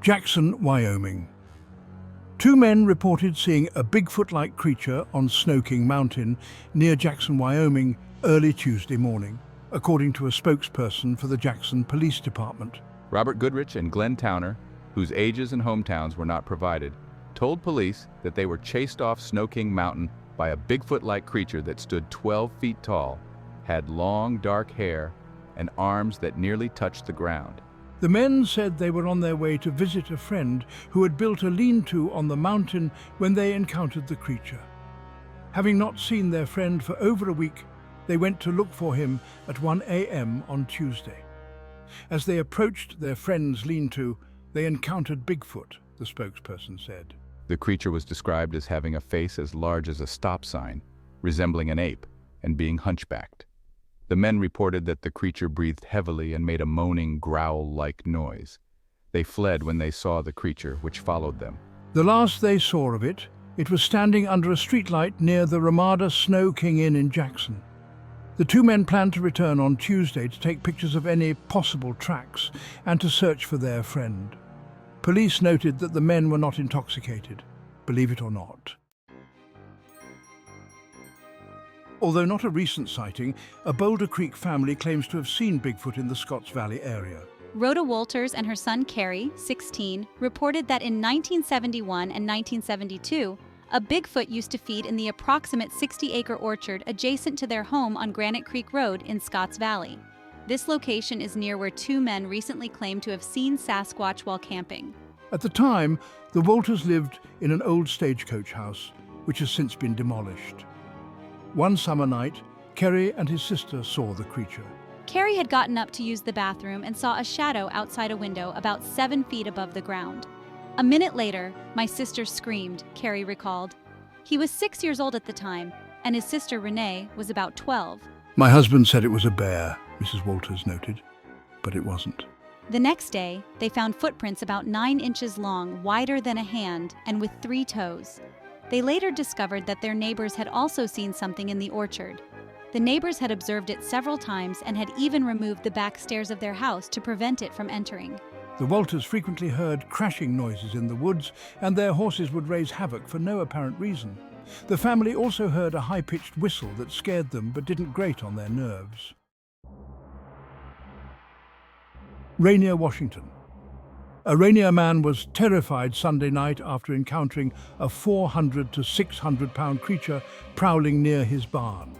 Jackson, Wyoming. Two men reported seeing a Bigfoot-like creature on Snow King Mountain near Jackson, Wyoming, early Tuesday morning, according to a spokesperson for the Jackson Police Department. Robert Goodrich and Glenn Towner, whose ages and hometowns were not provided, told police that they were chased off Snow King Mountain by a Bigfoot-like creature that stood 12 feet tall, had long, dark hair, and arms that nearly touched the ground. The men said they were on their way to visit a friend who had built a lean-to on the mountain when they encountered the creature. Having not seen their friend for over a week, they went to look for him at 1 a.m. on Tuesday. As they approached their friend's lean-to, they encountered Bigfoot, the spokesperson said. The creature was described as having a face as large as a stop sign, resembling an ape, and being hunchbacked. The men reported that the creature breathed heavily and made a moaning, growl-like noise. They fled when they saw the creature, which followed them. The last they saw of it, it was standing under a streetlight near the Ramada Snow King Inn in Jackson. The two men planned to return on Tuesday to take pictures of any possible tracks and to search for their friend. Police noted that the men were not intoxicated, believe it or not. Although not a recent sighting, a Boulder Creek family claims to have seen Bigfoot in the Scotts Valley area. Rhoda Walters and her son Carrie, 16, reported that in 1971 and 1972, a Bigfoot used to feed in the approximate 60-acre orchard adjacent to their home on Granite Creek Road in Scotts Valley. This location is near where two men recently claimed to have seen Sasquatch while camping. At the time, the Walters lived in an old stagecoach house, which has since been demolished. One summer night, Kerry and his sister saw the creature. Carrie had gotten up to use the bathroom and saw a shadow outside a window about 7 feet above the ground. A minute later, my sister screamed, Carrie recalled. He was 6 years old at the time, and his sister Renee was about 12. My husband said it was a bear, Mrs. Walters noted, but it wasn't. The next day, they found footprints about 9 inches long, wider than a hand, and with 3 toes. They later discovered that their neighbors had also seen something in the orchard. The neighbors had observed it several times and had even removed the back stairs of their house to prevent it from entering. The Walters frequently heard crashing noises in the woods, and their horses would raise havoc for no apparent reason. The family also heard a high-pitched whistle that scared them but didn't grate on their nerves. Rainier, Washington. A Rainier man was terrified Sunday night after encountering a 400 to 600-pound creature prowling near his barn.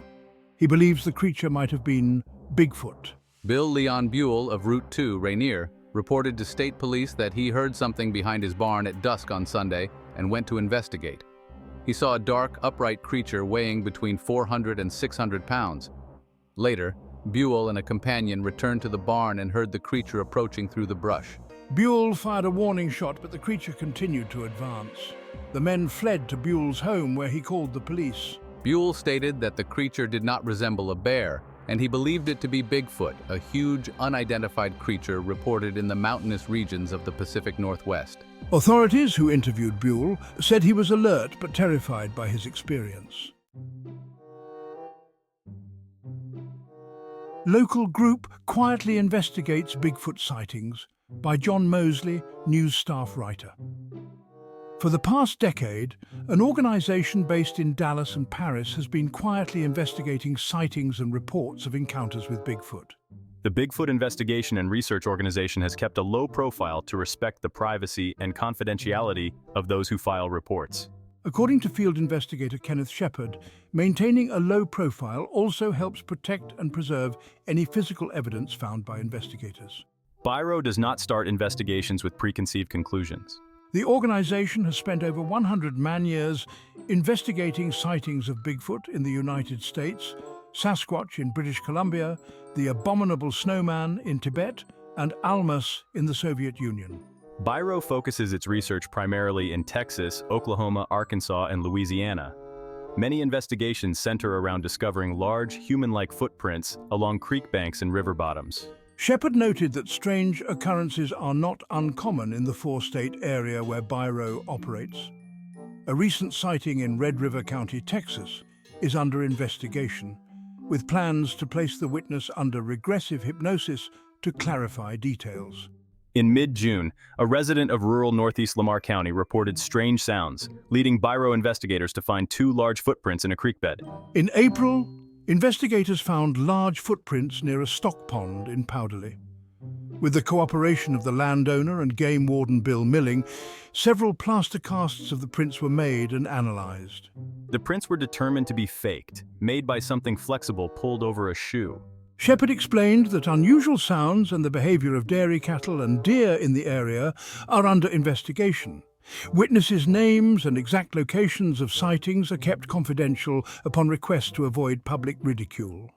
He believes the creature might have been Bigfoot. Bill Leon Buell of Route 2, Rainier, reported to state police that he heard something behind his barn at dusk on Sunday and went to investigate. He saw a dark, upright creature weighing between 400 and 600 pounds. Later, Buell and a companion returned to the barn and heard the creature approaching through the brush. Buell fired a warning shot, but the creature continued to advance. The men fled to Buell's home, where he called the police. Buell stated that the creature did not resemble a bear, and he believed it to be Bigfoot, a huge, unidentified creature reported in the mountainous regions of the Pacific Northwest. Authorities who interviewed Buell said he was alert but terrified by his experience. Local group quietly investigates Bigfoot sightings, by John Mosley, news staff writer. For the past decade, an organization based in Dallas and Paris has been quietly investigating sightings and reports of encounters with Bigfoot. The Bigfoot Investigation and Research Organization has kept a low profile to respect the privacy and confidentiality of those who file reports. According to field investigator Kenneth Shepard, maintaining a low profile also helps protect and preserve any physical evidence found by investigators. BIRO does not start investigations with preconceived conclusions. The organization has spent over 100 man-years investigating sightings of Bigfoot in the United States, Sasquatch in British Columbia, the Abominable Snowman in Tibet, and Almas in the Soviet Union. BIRO focuses its research primarily in Texas, Oklahoma, Arkansas, and Louisiana. Many investigations center around discovering large, human-like footprints along creek banks and river bottoms. Shepard noted that strange occurrences are not uncommon in the four-state area where BIRO operates. A recent sighting in Red River County, Texas, is under investigation, with plans to place the witness under regressive hypnosis to clarify details. In mid-June, a resident of rural northeast Lamar County reported strange sounds, leading Biro investigators to find two large footprints in a creek bed. In April, investigators found large footprints near a stock pond in Powderley. With the cooperation of the landowner and game warden Bill Milling, several plaster casts of the prints were made and analysed. The prints were determined to be faked, made by something flexible pulled over a shoe. Shepherd explained that unusual sounds and the behaviour of dairy cattle and deer in the area are under investigation. Witnesses' names and exact locations of sightings are kept confidential upon request to avoid public ridicule.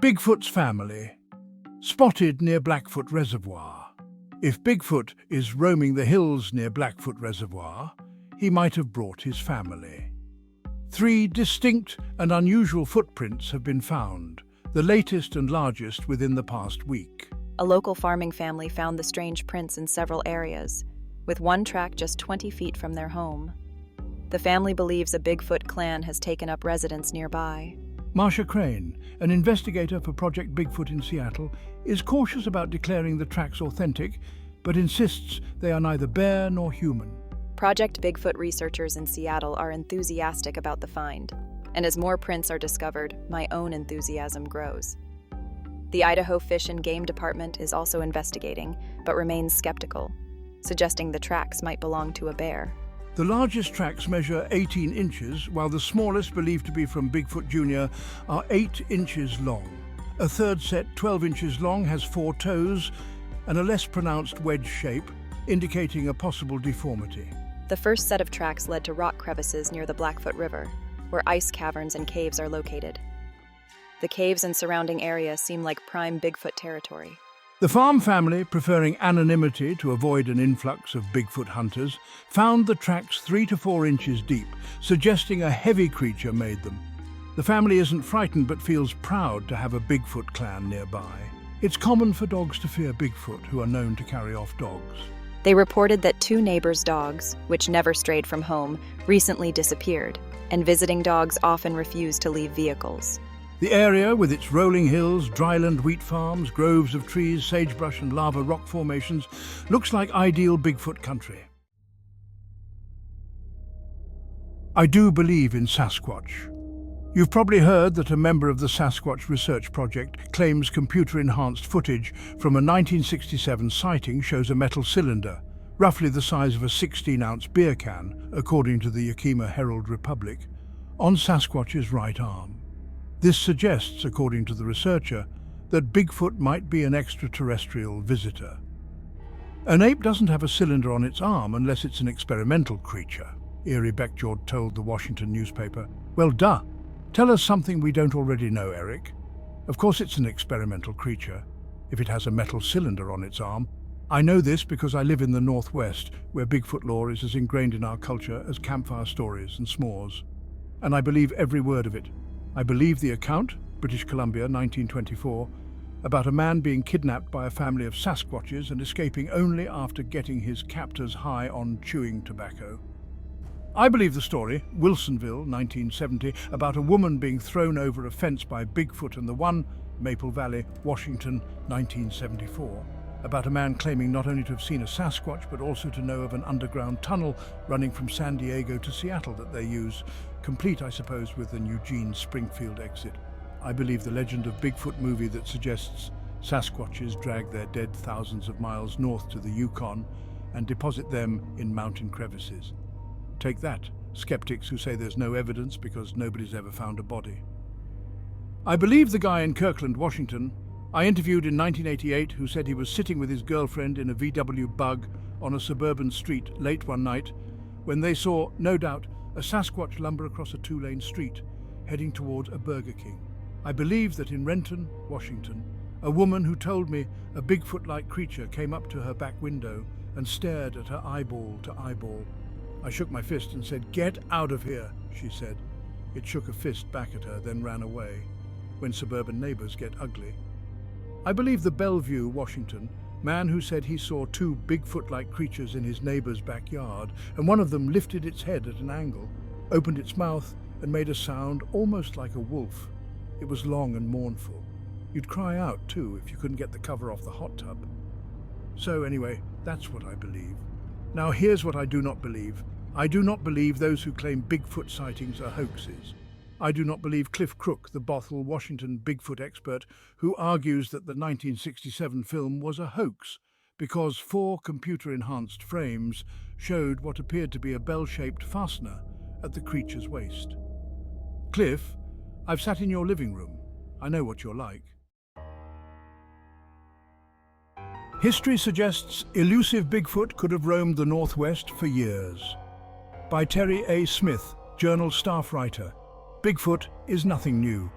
Bigfoot's family. Spotted near Blackfoot Reservoir. If Bigfoot is roaming the hills near Blackfoot Reservoir, he might have brought his family. 3 distinct and unusual footprints have been found, the latest and largest within the past week. A local farming family found the strange prints in several areas, with one track just 20 feet from their home. The family believes a Bigfoot clan has taken up residence nearby. Marsha Crane, an investigator for Project Bigfoot in Seattle, is cautious about declaring the tracks authentic, but insists they are neither bear nor human. Project Bigfoot researchers in Seattle are enthusiastic about the find, and as more prints are discovered, my own enthusiasm grows. The Idaho Fish and Game Department is also investigating, but remains skeptical, suggesting the tracks might belong to a bear. The largest tracks measure 18 inches, while the smallest, believed to be from Bigfoot Jr., are 8 inches long. A third set, 12 inches long, has 4 toes and a less pronounced wedge shape, indicating a possible deformity. The first set of tracks led to rock crevices near the Blackfoot River, where ice caverns and caves are located. The caves and surrounding area seem like prime Bigfoot territory. The farm family, preferring anonymity to avoid an influx of Bigfoot hunters, found the tracks 3 to 4 inches deep, suggesting a heavy creature made them. The family isn't frightened but feels proud to have a Bigfoot clan nearby. It's common for dogs to fear Bigfoot, who are known to carry off dogs. They reported that 2 neighbors' dogs, which never strayed from home, recently disappeared, and visiting dogs often refuse to leave vehicles. The area, with its rolling hills, dryland wheat farms, groves of trees, sagebrush and lava rock formations, looks like ideal Bigfoot country. I do believe in Sasquatch. You've probably heard that a member of the Sasquatch Research Project claims computer-enhanced footage from a 1967 sighting shows a metal cylinder, roughly the size of a 16-ounce beer can, according to the Yakima Herald Republic, on Sasquatch's right arm. This suggests, according to the researcher, that Bigfoot might be an extraterrestrial visitor. An ape doesn't have a cylinder on its arm unless it's an experimental creature, Erie Beckjord told the Washington newspaper. Well, duh. Tell us something we don't already know, Eric. Of course it's an experimental creature, if it has a metal cylinder on its arm. I know this because I live in the Northwest, where Bigfoot lore is as ingrained in our culture as campfire stories and s'mores. And I believe every word of it. I believe the account, British Columbia, 1924, about a man being kidnapped by a family of Sasquatches and escaping only after getting his captors high on chewing tobacco. I believe the story, Wilsonville, 1970, about a woman being thrown over a fence by Bigfoot and the One, Maple Valley, Washington, 1974, about a man claiming not only to have seen a Sasquatch but also to know of an underground tunnel running from San Diego to Seattle that they use, complete, I suppose, with an Eugene Springfield exit. I believe the Legend of Bigfoot movie that suggests Sasquatches drag their dead thousands of miles north to the Yukon and deposit them in mountain crevices. Take that, skeptics who say there's no evidence because nobody's ever found a body. I believe the guy in Kirkland, Washington, I interviewed in 1988 who said he was sitting with his girlfriend in a VW Bug on a suburban street late one night when they saw, no doubt, a Sasquatch lumber across a 2-lane street, heading towards a Burger King. I believe that in Renton, Washington, a woman who told me a Bigfoot-like creature came up to her back window and stared at her eyeball to eyeball. I shook my fist and said, "Get out of here," she said. It shook a fist back at her, then ran away, when suburban neighbors get ugly. I believe the Bellevue, Washington, man who said he saw 2 Bigfoot-like creatures in his neighbor's backyard, and one of them lifted its head at an angle, opened its mouth, and made a sound almost like a wolf. It was long and mournful. You'd cry out, too, if you couldn't get the cover off the hot tub. So anyway, that's what I believe. Now here's what I do not believe. I do not believe those who claim Bigfoot sightings are hoaxes. I do not believe Cliff Crook, the Bothell, Washington Bigfoot expert, who argues that the 1967 film was a hoax because 4 computer-enhanced frames showed what appeared to be a bell-shaped fastener at the creature's waist. Cliff, I've sat in your living room. I know what you're like. History suggests elusive Bigfoot could have roamed the Northwest for years. By Terry A. Smith, Journal staff writer. Bigfoot is nothing new.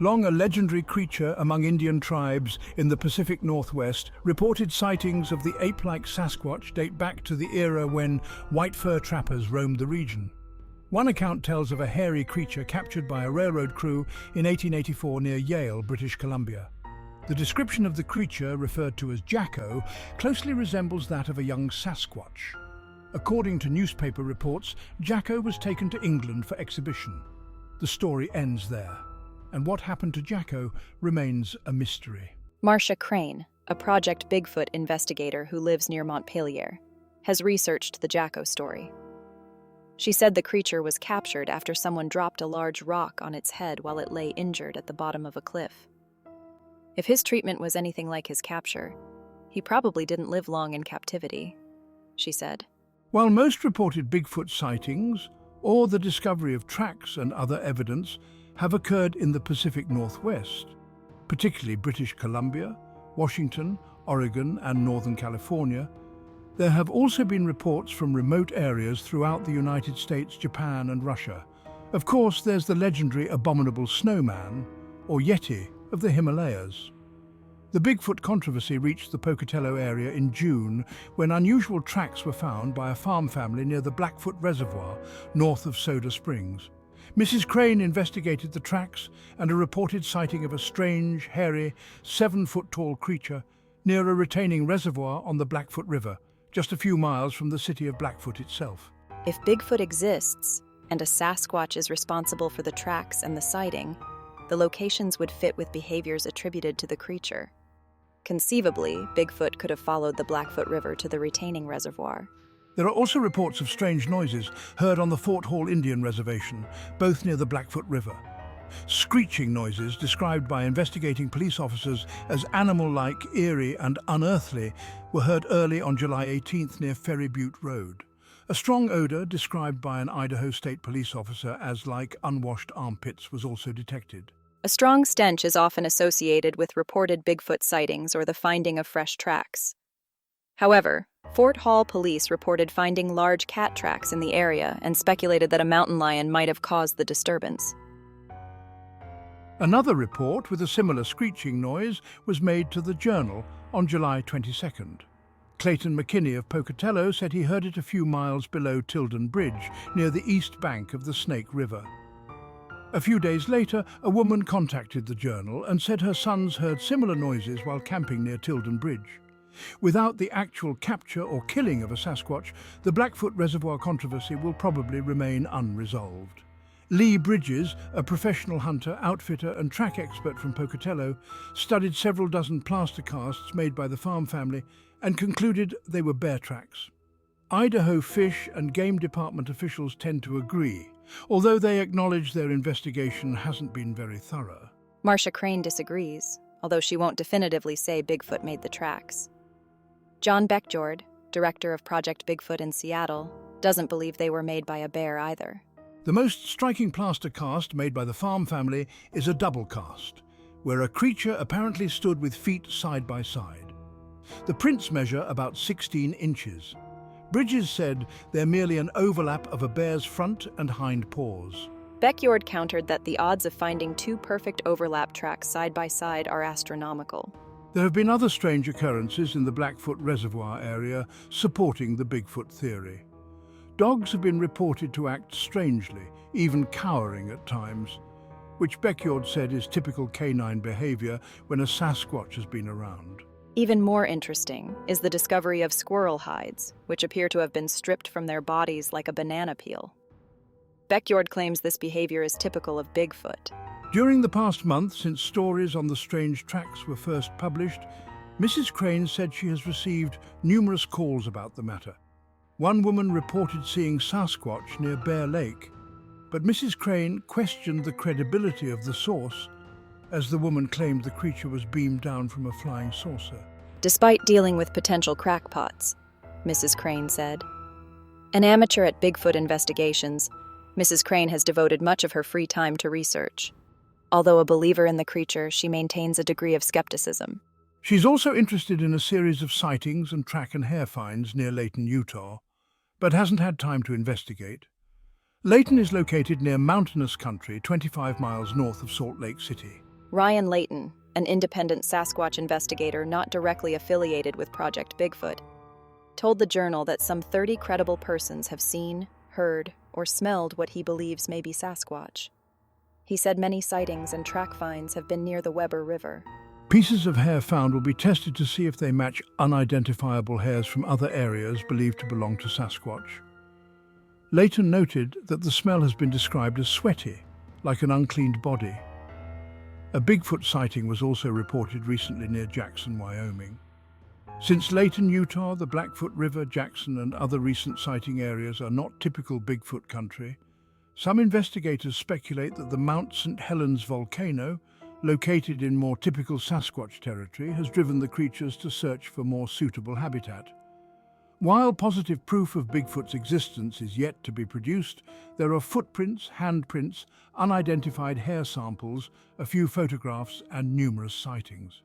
Long a legendary creature among Indian tribes in the Pacific Northwest, reported sightings of the ape-like Sasquatch date back to the era when white fur trappers roamed the region. One account tells of a hairy creature captured by a railroad crew in 1884 near Yale, British Columbia. The description of the creature, referred to as Jacko, closely resembles that of a young Sasquatch. According to newspaper reports, Jacko was taken to England for exhibition. The story ends there, and what happened to Jacko remains a mystery. Marcia Crane, a Project Bigfoot investigator who lives near Montpelier, has researched the Jacko story. She said the creature was captured after someone dropped a large rock on its head while it lay injured at the bottom of a cliff. If his treatment was anything like his capture, he probably didn't live long in captivity, she said. While most reported Bigfoot sightings, or the discovery of tracks and other evidence, have occurred in the Pacific Northwest, particularly British Columbia, Washington, Oregon, and Northern California, there have also been reports from remote areas throughout the United States, Japan, and Russia. Of course, there's the legendary abominable snowman, or Yeti, of the Himalayas. The Bigfoot controversy reached the Pocatello area in June when unusual tracks were found by a farm family near the Blackfoot Reservoir, north of Soda Springs. Mrs. Crane investigated the tracks and a reported sighting of a strange, hairy, 7-foot-tall creature near a retaining reservoir on the Blackfoot River, just a few miles from the city of Blackfoot itself. If Bigfoot exists, and a Sasquatch is responsible for the tracks and the sighting, the locations would fit with behaviors attributed to the creature. Conceivably, Bigfoot could have followed the Blackfoot River to the retaining reservoir. There are also reports of strange noises heard on the Fort Hall Indian Reservation, both near the Blackfoot River. Screeching noises, described by investigating police officers as animal-like, eerie and unearthly, were heard early on July 18th near Ferry Butte Road. A strong odor, described by an Idaho State police officer as like unwashed armpits, was also detected. A strong stench is often associated with reported Bigfoot sightings or the finding of fresh tracks. However, Fort Hall police reported finding large cat tracks in the area and speculated that a mountain lion might have caused the disturbance. Another report with a similar screeching noise was made to the Journal on July 22nd. Clayton McKinney of Pocatello said he heard it a few miles below Tilden Bridge, near the east bank of the Snake River. A few days later, a woman contacted the Journal and said her sons heard similar noises while camping near Tilden Bridge. Without the actual capture or killing of a Sasquatch, the Blackfoot Reservoir controversy will probably remain unresolved. Lee Bridges, a professional hunter, outfitter and track expert from Pocatello, studied several dozen plaster casts made by the farm family and concluded they were bear tracks. Idaho Fish and Game Department officials tend to agree, although they acknowledge their investigation hasn't been very thorough. Marcia Crane disagrees, although she won't definitively say Bigfoot made the tracks. John Beckjord, director of Project Bigfoot in Seattle, doesn't believe they were made by a bear either. The most striking plaster cast made by the farm family is a double cast, where a creature apparently stood with feet side by side. The prints measure about 16 inches. Bridges said they're merely an overlap of a bear's front and hind paws. Beckjord countered that the odds of finding 2 perfect overlap tracks side by side are astronomical. There have been other strange occurrences in the Blackfoot Reservoir area supporting the Bigfoot theory. Dogs have been reported to act strangely, even cowering at times, which Beckjord said is typical canine behavior when a Sasquatch has been around. Even more interesting is the discovery of squirrel hides, which appear to have been stripped from their bodies like a banana peel. Beckyard claims this behavior is typical of Bigfoot. During the past month, since stories on the strange tracks were first published, Mrs. Crane said she has received numerous calls about the matter. One woman reported seeing Sasquatch near Bear Lake, but Mrs. Crane questioned the credibility of the source, as the woman claimed the creature was beamed down from a flying saucer. Despite dealing with potential crackpots, Mrs. Crane said. An amateur at Bigfoot investigations, Mrs. Crane has devoted much of her free time to research. Although a believer in the creature, she maintains a degree of skepticism. She's also interested in a series of sightings and track and hair finds near Layton, Utah, but hasn't had time to investigate. Layton is located near mountainous country 25 miles north of Salt Lake City. Ryan Layton, an independent Sasquatch investigator not directly affiliated with Project Bigfoot, told the Journal that some 30 credible persons have seen, heard, or smelled what he believes may be Sasquatch. He said many sightings and track finds have been near the Weber River. Pieces of hair found will be tested to see if they match unidentifiable hairs from other areas believed to belong to Sasquatch. Layton noted that the smell has been described as sweaty, like an uncleaned body. A Bigfoot sighting was also reported recently near Jackson, Wyoming. Since Layton, Utah, the Blackfoot River, Jackson, and other recent sighting areas are not typical Bigfoot country, some investigators speculate that the Mount St. Helens volcano, located in more typical Sasquatch territory, has driven the creatures to search for more suitable habitat. While positive proof of Bigfoot's existence is yet to be produced, there are footprints, handprints, unidentified hair samples, a few photographs, and numerous sightings.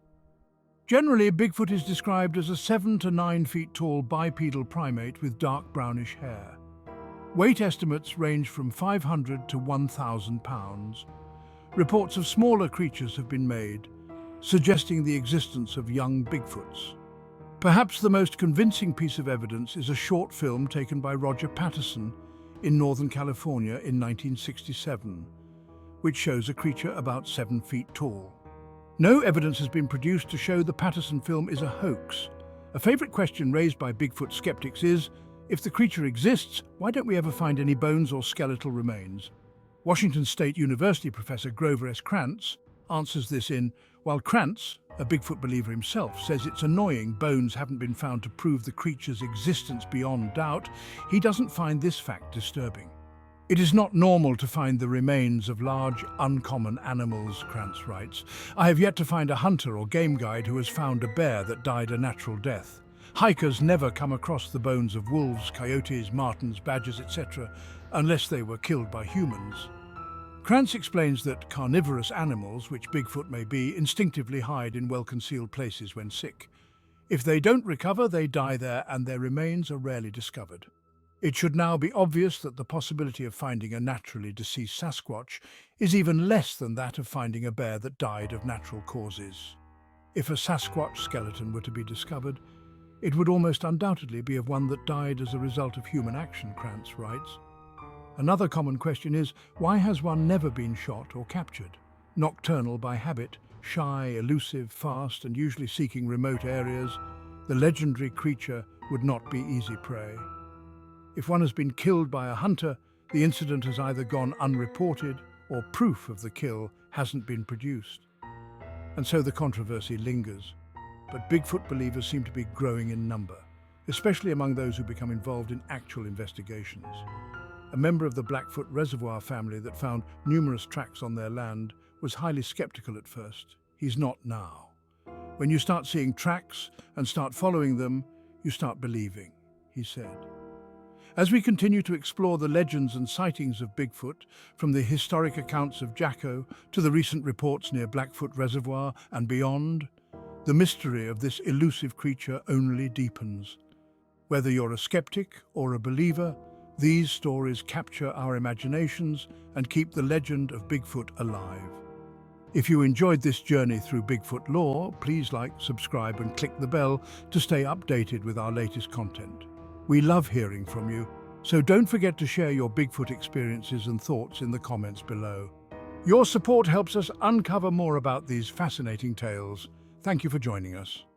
Generally, Bigfoot is described as a 7 to 9 feet tall bipedal primate with dark brownish hair. Weight estimates range from 500 to 1,000 pounds. Reports of smaller creatures have been made, suggesting the existence of young Bigfoots. Perhaps the most convincing piece of evidence is a short film taken by Roger Patterson in Northern California in 1967, which shows a creature about 7 feet tall. No evidence has been produced to show the Patterson film is a hoax. A favorite question raised by Bigfoot skeptics is, if the creature exists, why don't we ever find any bones or skeletal remains? Washington State University professor Grover S. Krantz answers this in, while Krantz, a Bigfoot believer himself, says it's annoying bones haven't been found to prove the creature's existence beyond doubt, he doesn't find this fact disturbing. It is not normal to find the remains of large, uncommon animals, Krantz writes. I have yet to find a hunter or game guide who has found a bear that died a natural death. Hikers never come across the bones of wolves, coyotes, martens, badgers, etc., unless they were killed by humans. Krantz explains that carnivorous animals, which Bigfoot may be, instinctively hide in well-concealed places when sick. If they don't recover, they die there, and their remains are rarely discovered. It should now be obvious that the possibility of finding a naturally deceased Sasquatch is even less than that of finding a bear that died of natural causes. If a Sasquatch skeleton were to be discovered, it would almost undoubtedly be of one that died as a result of human action, Krantz writes. Another common question is, why has one never been shot or captured? Nocturnal by habit, shy, elusive, fast, and usually seeking remote areas, the legendary creature would not be easy prey. If one has been killed by a hunter, the incident has either gone unreported or proof of the kill hasn't been produced. And so the controversy lingers. But Bigfoot believers seem to be growing in number, especially among those who become involved in actual investigations. A member of the Blackfoot Reservoir family that found numerous tracks on their land was highly skeptical at first. He's not now. When you start seeing tracks and start following them, you start believing, he said. As we continue to explore the legends and sightings of Bigfoot, from the historic accounts of Jacko to the recent reports near Blackfoot Reservoir and beyond, the mystery of this elusive creature only deepens. Whether you're a skeptic or a believer, these stories capture our imaginations and keep the legend of Bigfoot alive. If you enjoyed this journey through Bigfoot lore, please like, subscribe, and click the bell to stay updated with our latest content. We love hearing from you, so don't forget to share your Bigfoot experiences and thoughts in the comments below. Your support helps us uncover more about these fascinating tales. Thank you for joining us.